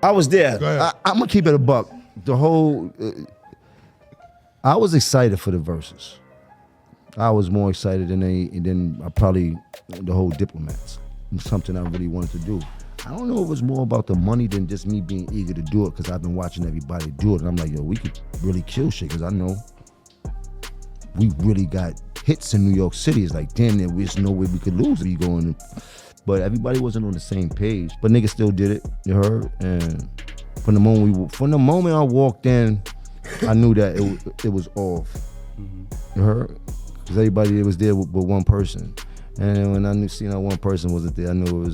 I was there. I'm gonna keep it a buck. The whole, I was excited for the Verzuz. I was more excited than probably the whole Diplomats. It was something I really wanted to do. I don't know if it was more about the money than just me being eager to do it, because I've been watching everybody do it, and I'm like, yo, we could really kill shit, because I know we really got hits in New York City. It's like, damn, there's no way we could lose if you go in. But everybody wasn't on the same page. But niggas still did it, you heard? And from the moment I walked in, I knew that it was off. You heard? Because everybody was there but one person. And when I seen that one person wasn't there, I knew it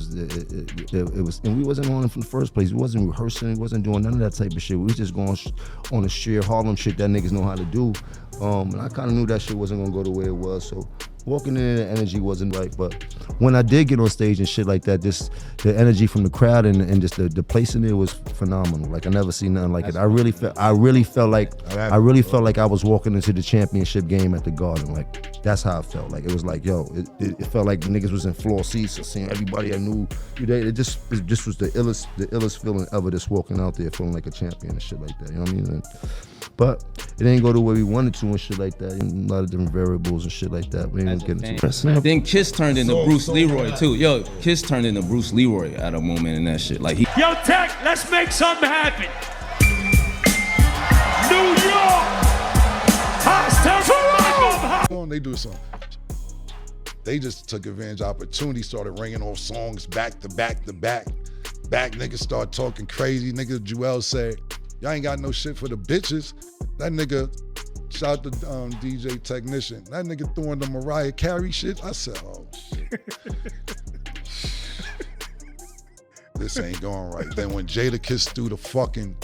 was, and we wasn't on it from the first place. We wasn't rehearsing, we wasn't doing none of that type of shit. We was just going on the sheer Harlem shit that niggas know how to do. And I kind of knew that shit wasn't gonna go the way it was. So walking in, the energy wasn't right. But when I did get on stage and shit like that, the energy from the crowd and just the place in there was phenomenal. Like I never seen nothing like it. I really felt like I was walking into the championship game at the Garden. Like that's how I felt. Like it was like, yo, it felt like niggas was in floor seats and seeing everybody I knew. It just was the illest feeling ever, just walking out there feeling like a champion and shit like that. You know what I mean? But it didn't go the way we wanted to and shit like that. And a lot of different variables and shit like that. We ain't gonna get into it. Then Kiss turned into Bruce Leroy too. Yo, Kiss turned into Bruce Leroy at a moment in that shit. Like Yo, Tech, let's make something happen. New York, hostile. They do something. They just took advantage of opportunity, started ringing off songs back to back to back. Niggas start talking crazy. Nigga Jewel said, y'all ain't got no shit for the bitches. That nigga, shout out to DJ Technician. That nigga throwing the Mariah Carey shit. I said, oh shit. This ain't going right. Then when Jadakiss threw the fucking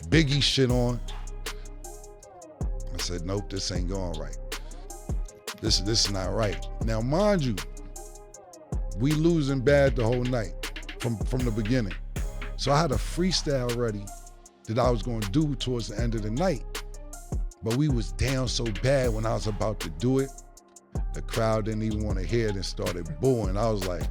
Biggie shit on, I said, nope, this ain't going right. This is not right. Now, mind you, we losing bad the whole night from the beginning. So I had a freestyle ready that I was gonna do towards the end of the night. But we was down so bad when I was about to do it, the crowd didn't even want to hear it and started booing. I was like,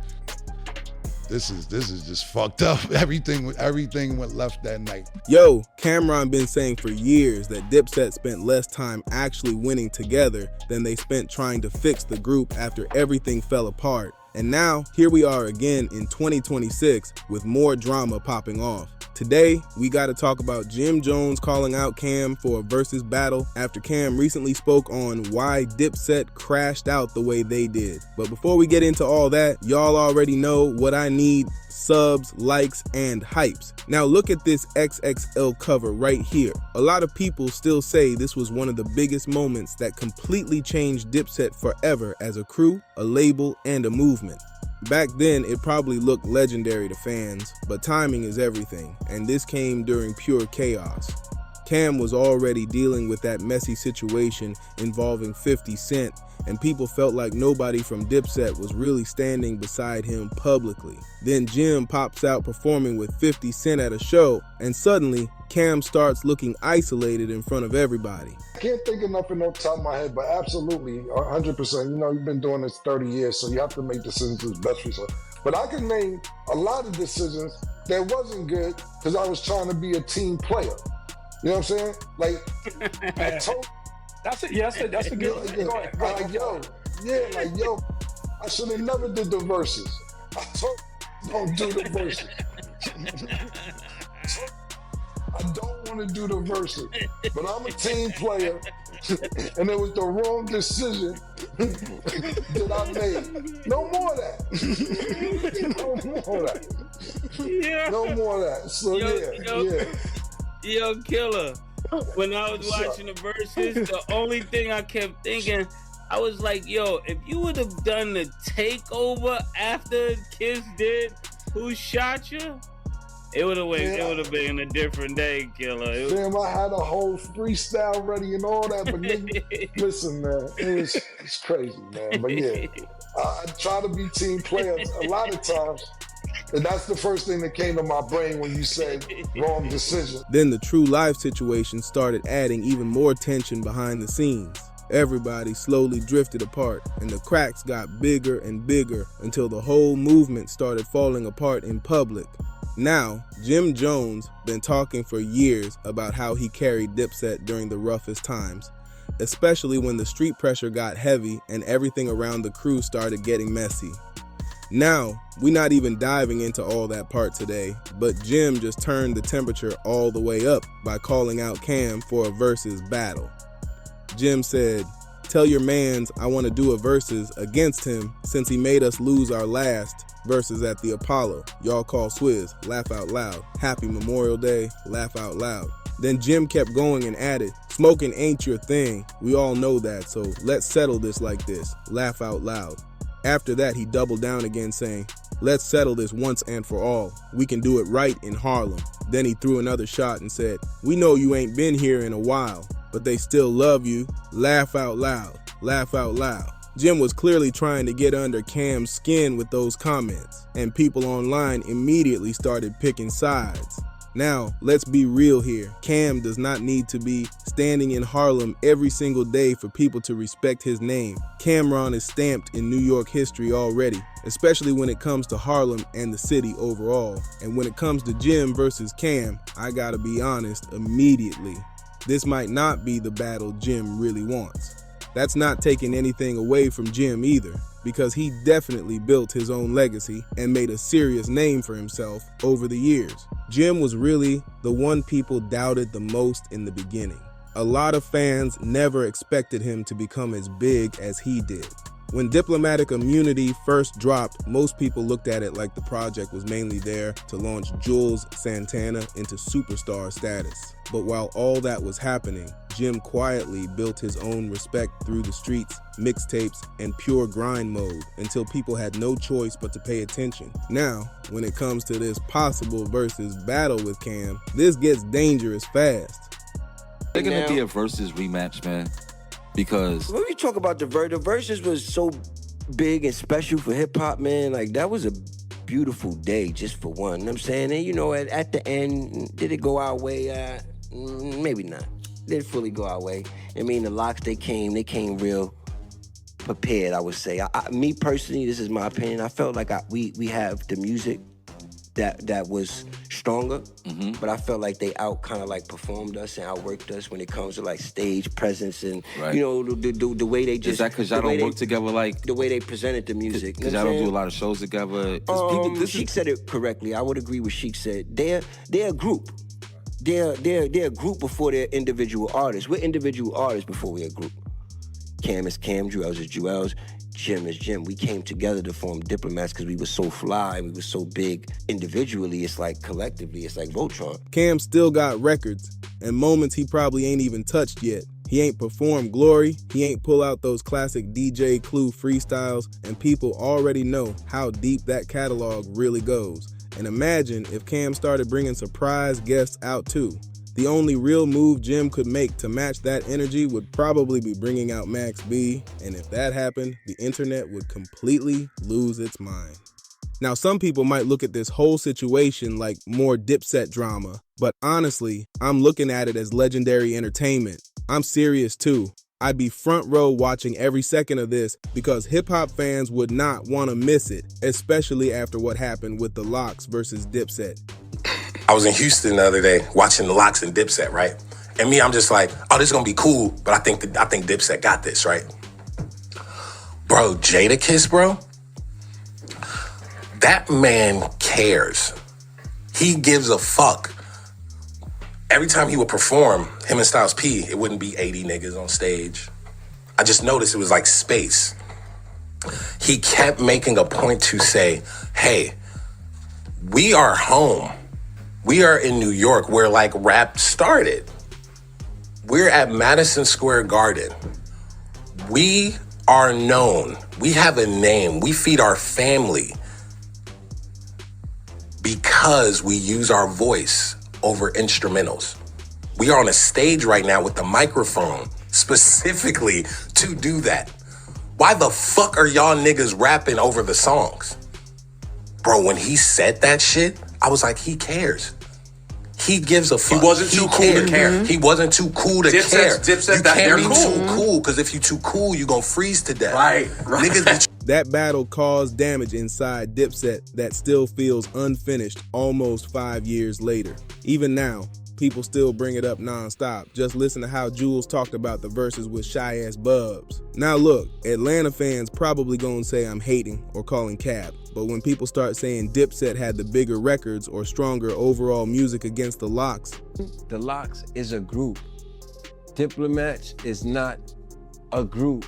this is just fucked up. Everything went left that night. Yo, Camron been saying for years that Dipset spent less time actually winning together than they spent trying to fix the group after everything fell apart. And now, here we are again in 2026 with more drama popping off. Today, we gotta talk about Jim Jones calling out Cam for a Verzuz battle after Cam recently spoke on why Dipset crashed out the way they did. But before we get into all that, y'all already know what I need: subs, likes, and hypes. Now look at this XXL cover right here. A lot of people still say this was one of the biggest moments that completely changed Dipset forever as a crew, a label, and a movement. Back then, it probably looked legendary to fans, but timing is everything, and this came during pure chaos. Cam was already dealing with that messy situation involving 50 Cent, and people felt like nobody from Dipset was really standing beside him publicly. Then Jim pops out performing with 50 Cent at a show, and suddenly, Cam starts looking isolated in front of everybody. I can't think enough in the top of my head, but absolutely, 100%. You know, you've been doing this 30 years, so you have to make decisions as best for yourself. But I can name a lot of decisions that wasn't good because I was trying to be a team player. You know what I'm saying? Like, I told... That's it. Yeah, that's a good. Yo, I should have never did the verses. I told don't do the verses. I don't want to do the verses, but I'm a team player, and it was the wrong decision that I made. No more of that. No more of that. Yeah. No more of that. So Yo, Killer. When I was watching the Verzuz, the only thing I kept thinking, I was like, yo, if you would have done the takeover after Kiss did Who Shot You, it would have been a different day, Killer. Damn, I had a whole freestyle ready and all that, but listen, man, it's crazy, man. But yeah, I try to be team players a lot of times. And that's the first thing that came to my brain when you said wrong decision. Then the True Life situation started adding even more tension behind the scenes. Everybody slowly drifted apart, and the cracks got bigger and bigger until the whole movement started falling apart in public. Now, Jim Jones been talking for years about how he carried Dipset during the roughest times, especially when the street pressure got heavy and everything around the crew started getting messy. Now, we're not even diving into all that part today, but Jim just turned the temperature all the way up by calling out Cam for a Verzuz battle. Jim said, "Tell your mans I want to do a Verzuz against him since he made us lose our last Verzuz at the Apollo. Y'all call Swizz, laugh out loud. Happy Memorial Day, laugh out loud." Then Jim kept going and added, "Smoking ain't your thing. We all know that, so let's settle this like this. Laugh out loud." After that, he doubled down again saying, "Let's settle this once and for all. We can do it right in Harlem." Then he threw another shot and said, "We know you ain't been here in a while, but they still love you. Laugh out loud. Laugh out loud." Jim was clearly trying to get under Cam's skin with those comments, and people online immediately started picking sides. Now, let's be real here. Cam does not need to be standing in Harlem every single day for people to respect his name. Camron is stamped in New York history already, especially when it comes to Harlem and the city overall. And when it comes to Jim versus Cam, I gotta be honest immediately. This might not be the battle Jim really wants. That's not taking anything away from Jim either, because he definitely built his own legacy and made a serious name for himself over the years. Jim was really the one people doubted the most in the beginning. A lot of fans never expected him to become as big as he did. When Diplomatic Immunity first dropped, most people looked at it like the project was mainly there to launch Jules Santana into superstar status. But while all that was happening, Jim quietly built his own respect through the streets, mixtapes, and pure grind mode until people had no choice but to pay attention. Now, when it comes to this possible Verzuz battle with Cam, this gets dangerous fast. They're gonna be a Verzuz rematch, man. Because when we talk about the Verzuz was so big and special for hip hop, man, like that was a beautiful day just for one. You know what I'm saying? And you know, at the end, did it go our way? Maybe not. Didn't fully go our way. I mean, the Locks, they came real prepared, I would say. Me personally, this is my opinion, I felt like we have the music that was stronger, but I felt like they kind of performed us and outworked us when it comes to like stage presence and you know the way they just. Is that because y'all don't work together like the way they presented the music? Because y'all don't do a lot of shows together. Sheik said it correctly. I would agree with Sheik said. They're a group. They're a group before they're individual artists. We're individual artists before we're a group. Cam is Cam, Jewels is Jewels, Jim is Jim. We came together to form Diplomats because we were so fly, we were so big. Individually, it's like collectively, it's like Voltron. Cam still got records and moments he probably ain't even touched yet. He ain't performed Glory, he ain't pull out those classic DJ Clue freestyles, and people already know how deep that catalog really goes. And imagine if Cam started bringing surprise guests out too. The only real move Jim could make to match that energy would probably be bringing out Max B, and if that happened, the internet would completely lose its mind. Now, some people might look at this whole situation like more Dipset drama, but honestly, I'm looking at it as legendary entertainment. I'm serious too. I'd be front row watching every second of this because hip-hop fans would not want to miss it, especially after what happened with the Locks versus Dipset. I was in Houston the other day watching the Locks and Dipset, right? And me, I'm just like, oh, this is gonna be cool, but I think Dipset got this, right? Bro, Jadakiss, bro, that man cares. He gives a fuck. Every time he would perform, him and Styles P, it wouldn't be 80 niggas on stage. I just noticed it was like space. He kept making a point to say, hey, we are home. We are in New York where like rap started. We're at Madison Square Garden. We are known. We have a name. We feed our family because we use our voice over instrumentals. We are on a stage right now with the microphone specifically to do that. Why the fuck are y'all niggas rapping over the songs? Bro, when he said that shit, I was like, he cares. He gives a fuck. He wasn't too cool to care. He wasn't too cool to care. Dipset, you can't be too cool, because if you too cool, you gonna freeze to death. Right. Niggas That battle caused damage inside Dipset that still feels unfinished almost 5 years later. Even now, people still bring it up nonstop. Just listen to how Jules talked about the verses with Shy Ass Bubs. Now look, Atlanta fans probably gonna say I'm hating or calling cap, but when people start saying Dipset had the bigger records or stronger overall music against the Lox. The Lox is a group. Diplomats is not a group.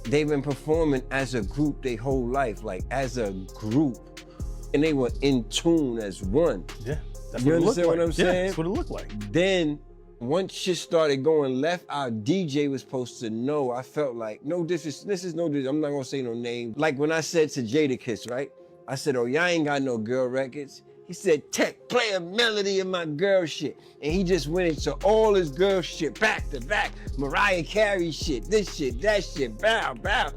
They've been performing as a group their whole life, like as a group. And they were in tune as one. Yeah. That's You what it understand looked what I'm like. Yeah, saying? that's what it looked like. Then, once shit started going left, our DJ was supposed to know. I felt like, this is no disrespect. I'm not gonna say no name. Like when I said to Jadakiss, right? I said, oh, y'all ain't got no girl records. He said, Tech, play a melody of my girl shit. And he just went into all his girl shit, back to back. Mariah Carey shit, this shit, that shit, bow, bow.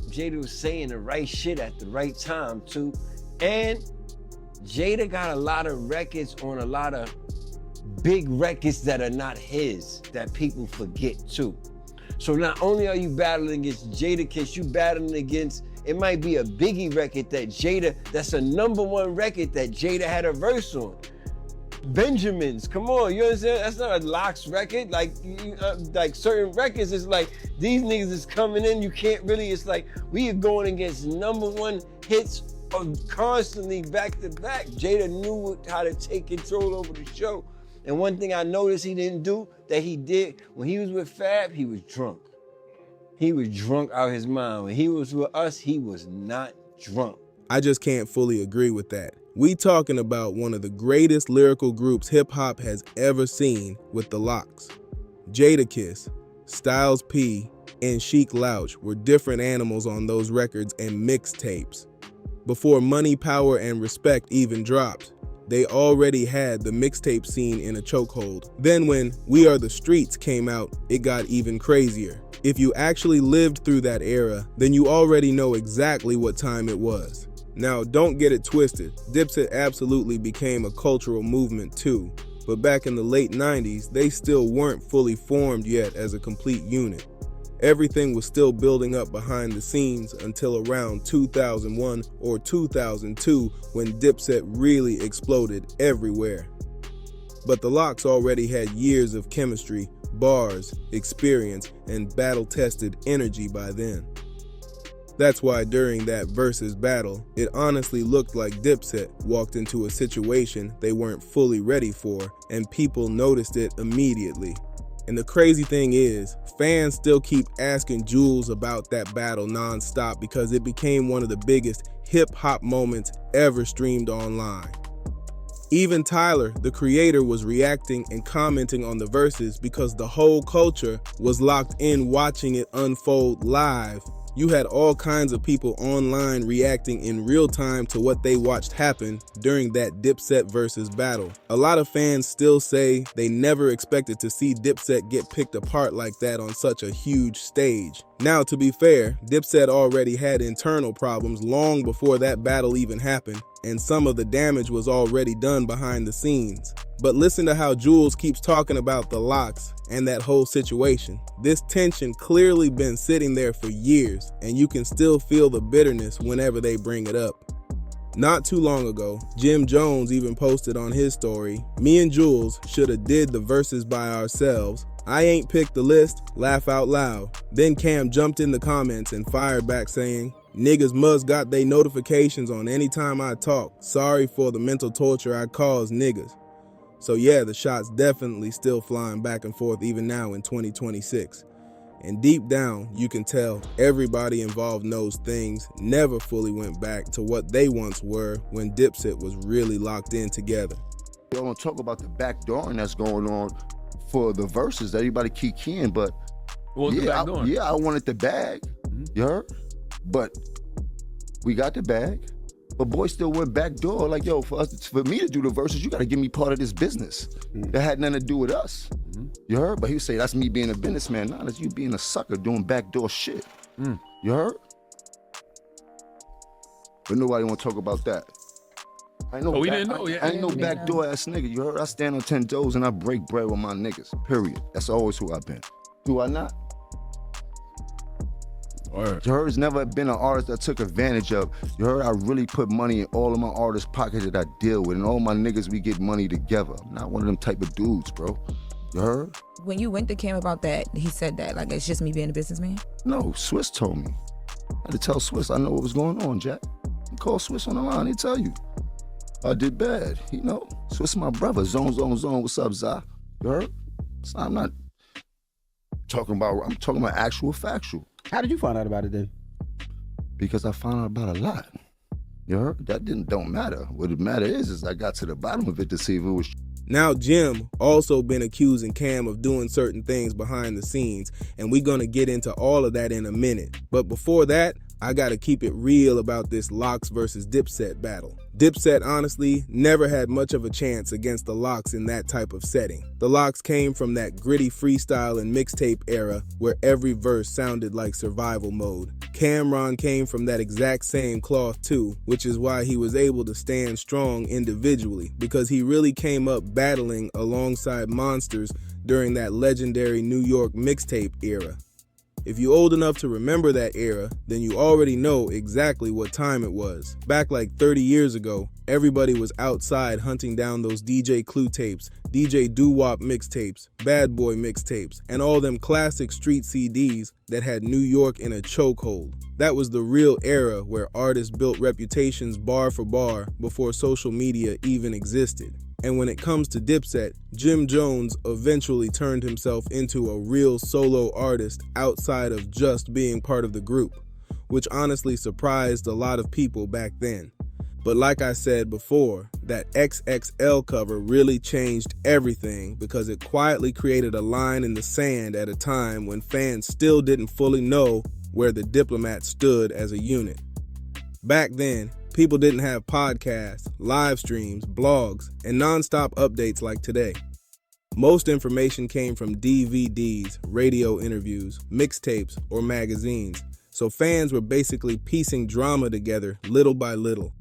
Jada was saying the right shit at the right time, too. And Jada got a lot of records on a lot of big records that are not his, that people forget too. So not only are you battling against Jadakiss, you battling against, it might be a Biggie record that that's a #1 record that Jada had a verse on. Benjamins, come on, you understand? That's not a Lox record. Like, like certain records, it's like, these niggas is coming in, you can't really, it's like, we are going against #1 hits constantly back to back. Jada knew how to take control over the show. And one thing I noticed he didn't do, that he did, when he was with Fab, he was drunk. He was drunk out his mind. When he was with us, he was not drunk. I just can't fully agree with that. We talking about one of the greatest lyrical groups hip hop has ever seen with the Lox. Jadakiss, Styles P, and Sheek Louch were different animals on those records and mixtapes. Before Money, Power, and Respect even dropped, they already had the mixtape scene in a chokehold. Then when We Are the Streets came out, it got even crazier. If you actually lived through that era, then you already know exactly what time it was. Now, don't get it twisted. Dipset absolutely became a cultural movement too, but back in the late 90s, they still weren't fully formed yet as a complete unit. Everything was still building up behind the scenes until around 2001 or 2002 when Dipset really exploded everywhere. But the Lox already had years of chemistry, bars, experience, and battle-tested energy by then. That's why during that Verzuz battle, it honestly looked like Dipset walked into a situation they weren't fully ready for, and people noticed it immediately. And the crazy thing is, fans still keep asking Jules about that battle non-stop because it became one of the biggest hip-hop moments ever streamed online. Even Tyler, the creator, was reacting and commenting on the verses because the whole culture was locked in watching it unfold live. You had all kinds of people online reacting in real time to what they watched happen during that Dipset Verzuz battle. A lot of fans still say they never expected to see Dipset get picked apart like that on such a huge stage. Now, to be fair, Dipset already had internal problems long before that battle even happened, and some of the damage was already done behind the scenes. But listen to how Jules keeps talking about the Lox and that whole situation. This tension clearly been sitting there for years, and you can still feel the bitterness whenever they bring it up. Not too long ago, Jim Jones even posted on his story, "Me and Jules shoulda did the verses by ourselves. I ain't picked the list, laugh out loud." Then Cam jumped in the comments and fired back saying, "Niggas must got they notifications on anytime I talk. Sorry for the mental torture I cause niggas." So yeah, the shots definitely still flying back and forth even now in 2026. And deep down, you can tell everybody involved knows things never fully went back to what they once were when Dipset was really locked in together. Y'all want to talk about the backdooring that's going on for the verses that everybody keep keying, but I wanted the bag, you heard? But we got the bag, but boy still went backdoor. Like, yo, for me to do the verses, you got to give me part of this business. That had nothing to do with us. You heard? But he would say, that's me being a businessman. Nah, that's you being a sucker doing backdoor shit. You heard? But nobody want to talk about that. I know. We didn't know. I ain't no backdoor ass nigga. You heard? I stand on 10 toes and I break bread with my niggas. Period. That's always who I've been. Do I not? Word. You heard, it's never been an artist that took advantage of. You heard, I really put money in all of my artists' pockets that I deal with, and all my niggas, we get money together. I'm not one of them type of dudes, bro. You heard? When you went to Cam about that, he said that, like, it's just me being a businessman? No, Swiss told me. I had to tell Swiss I know what was going on, Jack. You call Swiss on the line, he'll tell you. I did bad, you know. Swiss my brother, zone. What's up, Zah? You heard? So I'm not talking about, I'm talking about actual factual. How did you find out about it then? Because I found out about a lot. You heard? That don't matter. What it matter is I got to the bottom of it to see if it was. Now Jim also been accusing Cam of doing certain things behind the scenes, and we're gonna get into all of that in a minute. But before that, I gotta keep it real about this Lox versus Dipset battle. Dipset honestly never had much of a chance against the Lox in that type of setting. The Lox came from that gritty freestyle and mixtape era where every verse sounded like survival mode. Camron came from that exact same cloth too, which is why he was able to stand strong individually, because he really came up battling alongside monsters during that legendary New York mixtape era. If you're old enough to remember that era, then you already know exactly what time it was. Back like 30 years ago, everybody was outside hunting down those DJ Clue tapes, DJ Doo-Wop mixtapes, Bad Boy mixtapes, and all them classic street CDs that had New York in a chokehold. That was the real era where artists built reputations bar for bar before social media even existed. And when it comes to Dipset, Jim Jones eventually turned himself into a real solo artist outside of just being part of the group, which honestly surprised a lot of people back then. But like I said before, that XXL cover really changed everything because it quietly created a line in the sand at a time when fans still didn't fully know where the Diplomats stood as a unit. Back then, people didn't have podcasts, live streams, blogs, and non-stop updates like today. Most information came from DVDs, radio interviews, mixtapes, or magazines, so fans were basically piecing drama together little by little.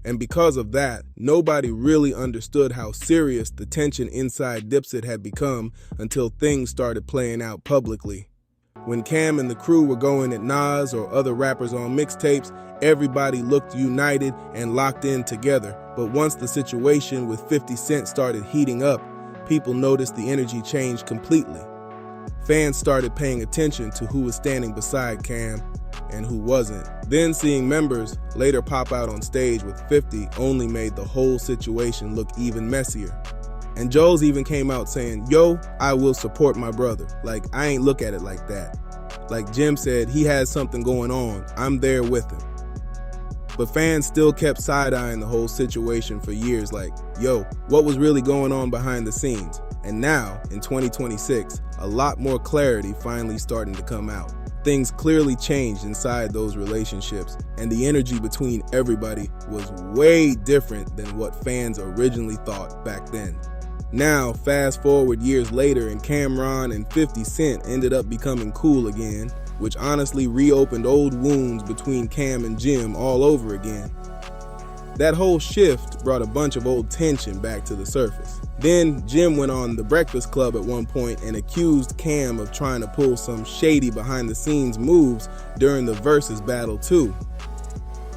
And because of that, nobody really understood how serious the tension inside Dipset had become until things started playing out publicly. When Cam and the crew were going at Nas or other rappers on mixtapes, everybody looked united and locked in together. But once the situation with 50 Cent started heating up, people noticed the energy changed completely. Fans started paying attention to who was standing beside Cam and who wasn't. Then seeing members later pop out on stage with 50 only made the whole situation look even messier. And Joel's even came out saying, "Yo, I will support my brother. Like, I ain't look at it like that. Like Jim said, he has something going on. I'm there with him." But fans still kept side-eyeing the whole situation for years like, yo, what was really going on behind the scenes? And now, in 2026, a lot more clarity finally starting to come out. Things clearly changed inside those relationships, and the energy between everybody was way different than what fans originally thought back then. Now, fast forward years later, and Camron and 50 Cent ended up becoming cool again, which honestly reopened old wounds between Cam and Jim all over again. That whole shift brought a bunch of old tension back to the surface. Then Jim went on The Breakfast Club at one point and accused Cam of trying to pull some shady behind the scenes moves during the Verzuz battle too.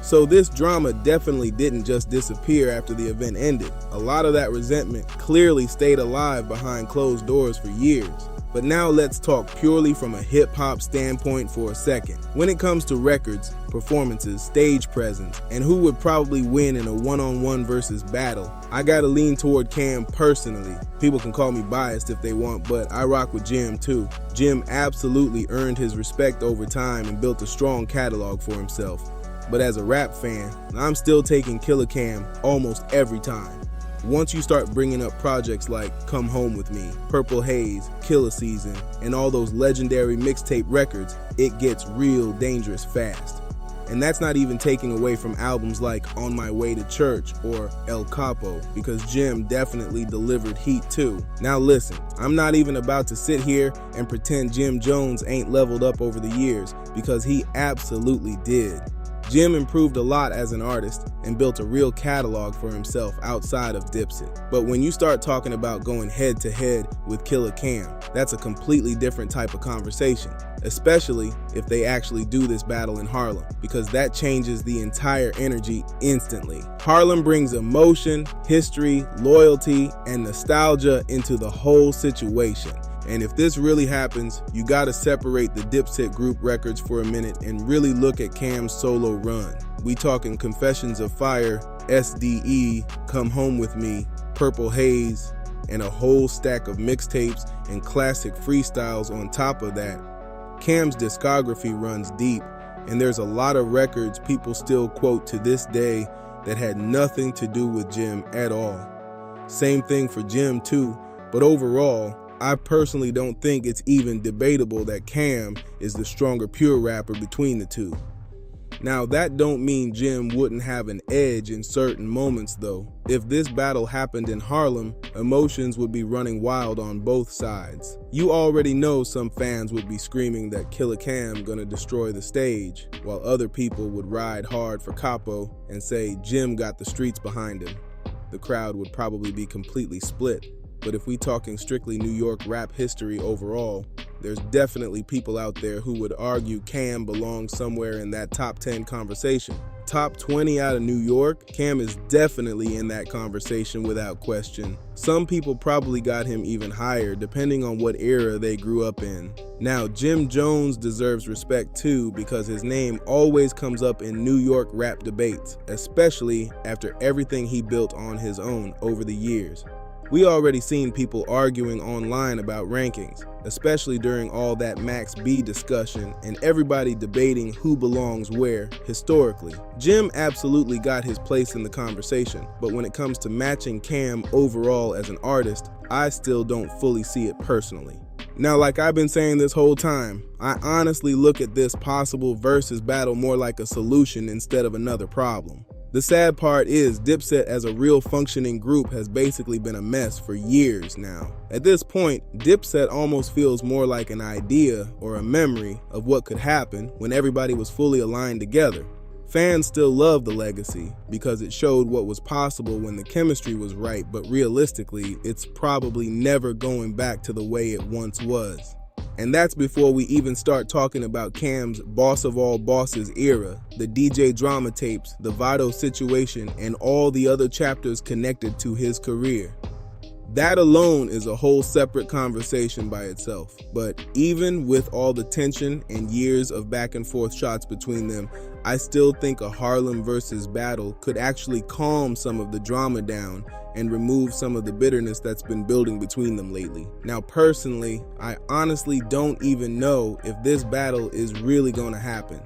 So this drama definitely didn't just disappear after the event ended. A lot of that resentment clearly stayed alive behind closed doors for years. But now let's talk purely from a hip-hop standpoint for a second. When it comes to records, performances, stage presence, and who would probably win in a one-on-one versus battle, I gotta lean toward Cam personally. People can call me biased if they want, but I rock with Jim too. Jim absolutely earned his respect over time and built a strong catalog for himself. But as a rap fan, I'm still taking Killer Cam almost every time. Once you start bringing up projects like Come Home With Me, Purple Haze, Killer Season, and all those legendary mixtape records, it gets real dangerous fast. And that's not even taking away from albums like On My Way to Church or El Capo, because Jim definitely delivered heat too. Now listen, I'm not even about to sit here and pretend Jim Jones ain't leveled up over the years, because he absolutely did. Jim improved a lot as an artist and built a real catalog for himself outside of Dipset. But when you start talking about going head to head with Killer Cam, that's a completely different type of conversation, especially if they actually do this battle in Harlem, because that changes the entire energy instantly. Harlem brings emotion, history, loyalty, and nostalgia into the whole situation. And if this really happens, you gotta separate the Dipset group records for a minute and really look at Cam's solo run. We talking Confessions of Fire, SDE, Come Home With Me, Purple Haze, and a whole stack of mixtapes and classic freestyles on top of that. Cam's discography runs deep, and there's a lot of records people still quote to this day that had nothing to do with Jim at all. Same thing for Jim too, but overall, I personally don't think it's even debatable that Cam is the stronger pure rapper between the two. Now that don't mean Jim wouldn't have an edge in certain moments though. If this battle happened in Harlem, emotions would be running wild on both sides. You already know some fans would be screaming that Killer Cam gonna destroy the stage, while other people would ride hard for Capo and say Jim got the streets behind him. The crowd would probably be completely split. But if we talking strictly New York rap history overall, there's definitely people out there who would argue Cam belongs somewhere in that top 10 conversation. Top 20 out of New York, Cam is definitely in that conversation without question. Some people probably got him even higher depending on what era they grew up in. Now, Jim Jones deserves respect too because his name always comes up in New York rap debates, especially after everything he built on his own over the years. We already seen people arguing online about rankings, especially during all that Max B discussion and everybody debating who belongs where historically. Jim absolutely got his place in the conversation, but when it comes to matching Cam overall as an artist, I still don't fully see it personally. Now, like I've been saying this whole time, I honestly look at this possible versus battle more like a solution instead of another problem. The sad part is Dipset as a real functioning group has basically been a mess for years now. At this point, Dipset almost feels more like an idea or a memory of what could happen when everybody was fully aligned together. Fans still love the legacy because it showed what was possible when the chemistry was right, but realistically, it's probably never going back to the way it once was. And that's before we even start talking about Cam's Boss of All Bosses era, the DJ drama tapes, the Vado situation, and all the other chapters connected to his career. That alone is a whole separate conversation by itself. But even with all the tension and years of back and forth shots between them, I still think a Harlem versus battle could actually calm some of the drama down and remove some of the bitterness that's been building between them lately. Now personally, I honestly don't even know if this battle is really gonna happen.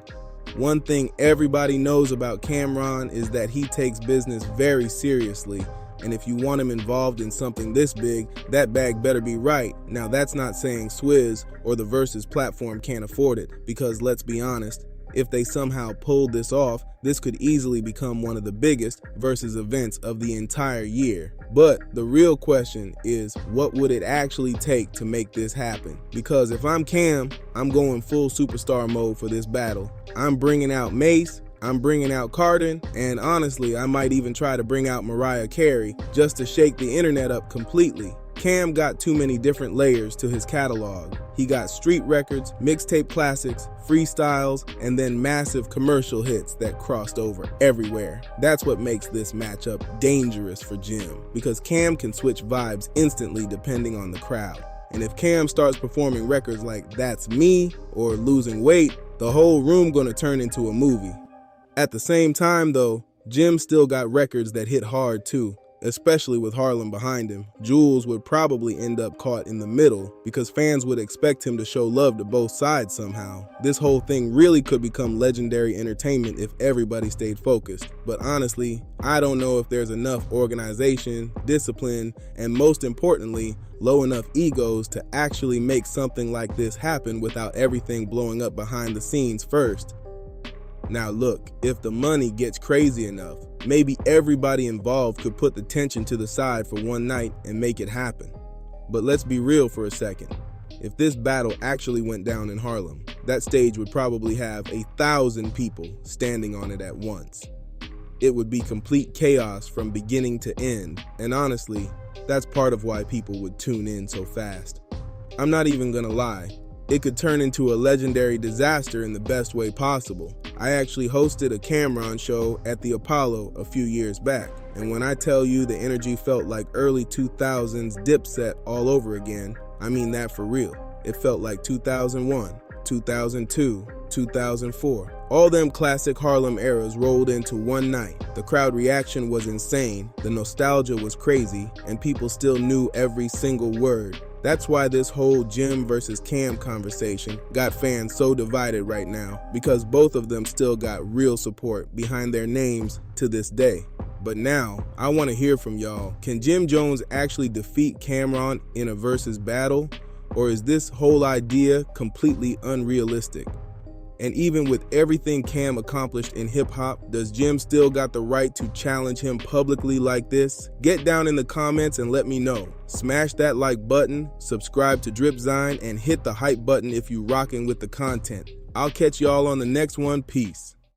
One thing everybody knows about Camron is that he takes business very seriously, and if you want him involved in something this big, that bag better be right. Now that's not saying Swizz or the Verzuz platform can't afford it, because let's be honest, if they somehow pulled this off, this could easily become one of the biggest Verzuz events of the entire year. But the real question is, what would it actually take to make this happen? Because if I'm Cam, I'm going full superstar mode for this battle. I'm bringing out Mace, I'm bringing out Cardin, and honestly, I might even try to bring out Mariah Carey just to shake the internet up completely. Cam got too many different layers to his catalog. He got street records, mixtape classics, freestyles, and then massive commercial hits that crossed over everywhere. That's what makes this matchup dangerous for Jim, because Cam can switch vibes instantly depending on the crowd. And if Cam starts performing records like That's Me or Losing Weight, the whole room gonna turn into a movie. At the same time though, Jim still got records that hit hard too. Especially with Harlem behind him. Jules would probably end up caught in the middle because fans would expect him to show love to both sides somehow. This whole thing really could become legendary entertainment if everybody stayed focused. But honestly, I don't know if there's enough organization, discipline, and most importantly, low enough egos to actually make something like this happen without everything blowing up behind the scenes first. Now look, if the money gets crazy enough, maybe everybody involved could put the tension to the side for one night and make it happen. But let's be real for a second. If this battle actually went down in Harlem, that stage would probably have 1,000 people standing on it at once. It would be complete chaos from beginning to end, and honestly, that's part of why people would tune in so fast. I'm not even gonna lie, it could turn into a legendary disaster in the best way possible. I actually hosted a Camron show at the Apollo a few years back, and when I tell you the energy felt like early 2000s Dipset all over again, I mean that for real. It felt like 2001, 2002, 2004. All them classic Harlem eras rolled into one night. The crowd reaction was insane, the nostalgia was crazy, and people still knew every single word. That's why this whole Jim versus Cam conversation got fans so divided right now, because both of them still got real support behind their names to this day. But now, I want to hear from y'all. Can Jim Jones actually defeat Camron in a versus battle? Or is this whole idea completely unrealistic? And even with everything Cam accomplished in hip-hop, does Jim still got the right to challenge him publicly like this? Get down in the comments and let me know. Smash that like button, subscribe to Dripzine, and hit the hype button if you rocking with the content. I'll catch y'all on the next one. Peace.